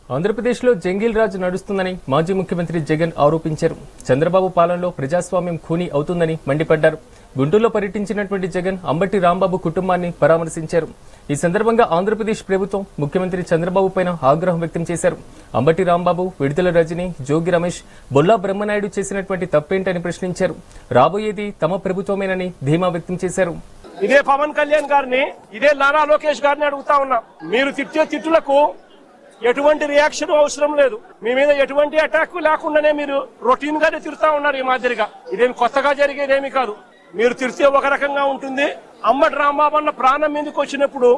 ఆంధ్రప్రదేశ్లో జంగిల్ రాజ్ నడుస్తుందని మాజీ ముఖ్యమంత్రి జగన్ ఆరోపించారు. చంద్రబాబు పాలనలో ప్రజాస్వామ్యం ఖూనీ అవుతుందని మండిపడ్డారు. గుంటూరులో పర్యటించినటువంటి జగన్ అంబటి రాంబాబు కుటుంబాన్ని పరామర్శించారు. ఈ సందర్భంగా ఆంధ్రప్రదేశ్ ప్రభుత్వం ముఖ్యమంత్రి చంద్రబాబు పైన ఆగ్రహం వ్యక్తం చేశారు. అంబటి రాంబాబు, విడుదల రజని, జోగి రమేష్, బొల్లా బ్రహ్మనాయుడు చేసినటువంటి తప్పేంటని ప్రశ్నించారు. రాబోయేది తమ ప్రభుత్వమేనని ధీమా వ్యక్తం చేశారు. ఇదే పవన్ కళ్యాణ్ గారిని, ఇదే నారా లోకేష్ గారిని అడుగుతా ఉన్నా, మీరు తిట్టే తిట్టులకు ఎటువంటి రియాక్షన్ అవసరం లేదు. మీ మీద ఎటువంటి అటాక్ లేకుండానే మీరు రొటీన్ గానే తిరుగుతా ఉన్నారు. ఈ మాదిరిగా ఇదేమి కొత్తగా జరిగేదేమి కాదు. మీరు తిరితే ఒక రకంగా ఉంటుంది. అంబటి రాంబాబు అన్న ప్రాణం మీదకి వచ్చినప్పుడు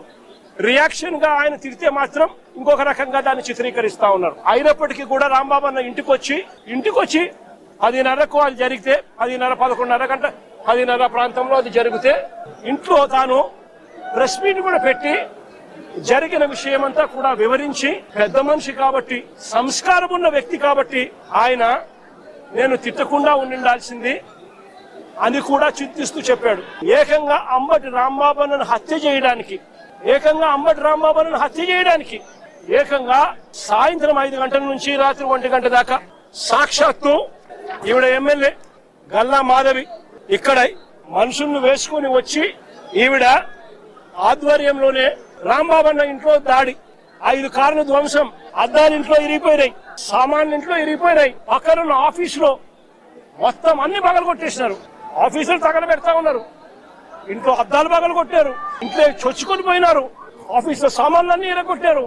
రియాక్షన్ గా ఆయన తిరితే మాత్రం ఇంకొక రకంగా దాన్ని చిత్రీకరిస్తా ఉన్నారు. అయినప్పటికీ కూడా రాంబాబు అన్న ఇంటికి వచ్చి 10:30కు అది జరిగితే 10:30 ప్రాంతంలో అది జరిగితే ఇంట్లో తాను ప్రెస్ మీట్ కూడా పెట్టి జరిగిన విషయమంతా కూడా వివరించి, పెద్ద మనిషి కాబట్టి, సంస్కారం ఉన్న వ్యక్తి కాబట్టి ఆయన నేను తిట్టకుండా ఉండాల్సింది అని కూడా చింతిస్తూ చెప్పాడు. ఏకంగా అంబటి రాంబాబును హత్య చేయడానికి, ఏకంగా సాయంత్రం 5 గంటల నుంచి రాత్రి 1 గంట దాకా సాక్షాత్తు ఈవిడ ఎమ్మెల్యే గల్లా మాధవి ఇక్కడ మనుషులను వేసుకుని వచ్చి ఈవిడ ఆధ్వర్యంలోనే రాంబాబు అన్న ఇంట్లో దాడి, 5 కార్లు ధ్వంసం, అద్దాలు ఇంట్లో ఇరిగిపోయినాయి, సామాన్లు ఇంట్లో ఇరిగిపోయినాయి, పక్కనున్న ఆఫీసులో మొత్తం అన్ని పగలు కొట్టేసినారు. ఆఫీసులు తగలబెడతా ఉన్నారు, ఇంట్లో అద్దాలు పగలు కొట్టారు, ఇంట్లో చొచ్చుకొని పోయినారు, ఆఫీసులో సామాన్లన్నీ ఇరగొట్టారు,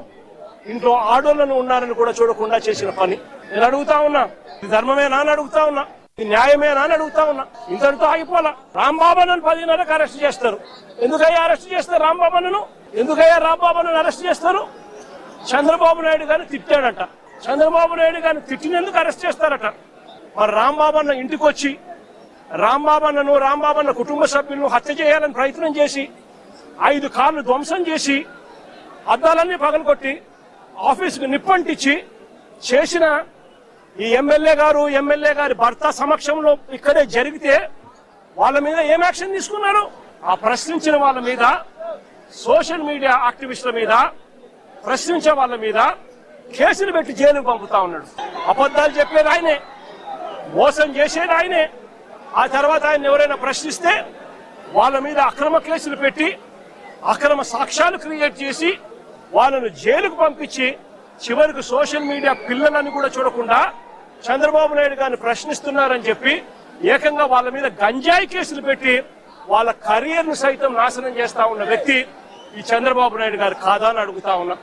ఇంట్లో ఆడోళ్లను ఉన్నారని కూడా చూడకుండా చేసిన పని. నేను అడుగుతా ఉన్నా, ఇది ధర్మమేనా అని అడుగుతా ఉన్నా, ఇది న్యాయమేనా అని అడుగుతా ఉన్నా. ఇంతటితో ఆగిపోలా. రాంబాబును 10:30కు అరెస్ట్ చేస్తారు. ఎందుకయ్యా అరెస్ట్ చేస్తారు రాంబాబును? అరెస్ట్ చేస్తారు? చంద్రబాబు నాయుడు గారిని తిట్టాడట. చంద్రబాబు నాయుడు గారిని తిట్టినందుకు అరెస్ట్ చేస్తారట. మరి రాంబాబు అన్న ఇంటికి వచ్చి రాంబాబు అన్న కుటుంబ సభ్యులను హత్య చేయాలని ప్రయత్నం చేసి 5 కార్లు ధ్వంసం చేసి అద్దాలన్నీ పగలగొట్టి ఆఫీసుకు నిప్పంటించి చేసిన ఈ ఎమ్మెల్యే గారి భర్త సమక్షంలో ఇక్కడే జరిగితే వాళ్ళ మీద ఏం యాక్షన్ తీసుకున్నారు? ఆ ప్రశ్నించిన వాళ్ళ మీద, సోషల్ మీడియా యాక్టివిస్టుల మీద, ప్రశ్నించే వాళ్ళ మీద కేసులు పెట్టి జైలుకు పంపుతా ఉన్నాడు. అబద్ధాలు చెప్పేది ఆయనే, మోసం చేసేది ఆయనే. ఆ తర్వాత ఆయన ఎవరైనా ప్రశ్నిస్తే వాళ్ళ మీద అక్రమ కేసులు పెట్టి అక్రమ సాక్ష్యాలు క్రియేట్ చేసి వాళ్ళను జైలుకు పంపించి చివరికి సోషల్ మీడియా పిల్లలని కూడా చూడకుండా చంద్రబాబు నాయుడు గారిని ప్రశ్నిస్తున్నారని చెప్పి ఏకంగా వాళ్ళ మీద గంజాయి కేసులు పెట్టి వాళ్ళ కెరీర్ ను సైతం నాశనం చేస్తా ఉన్న వ్యక్తి ఈ చంద్రబాబు నాయుడు గారు కాదా అని అడుగుతా ఉన్నా.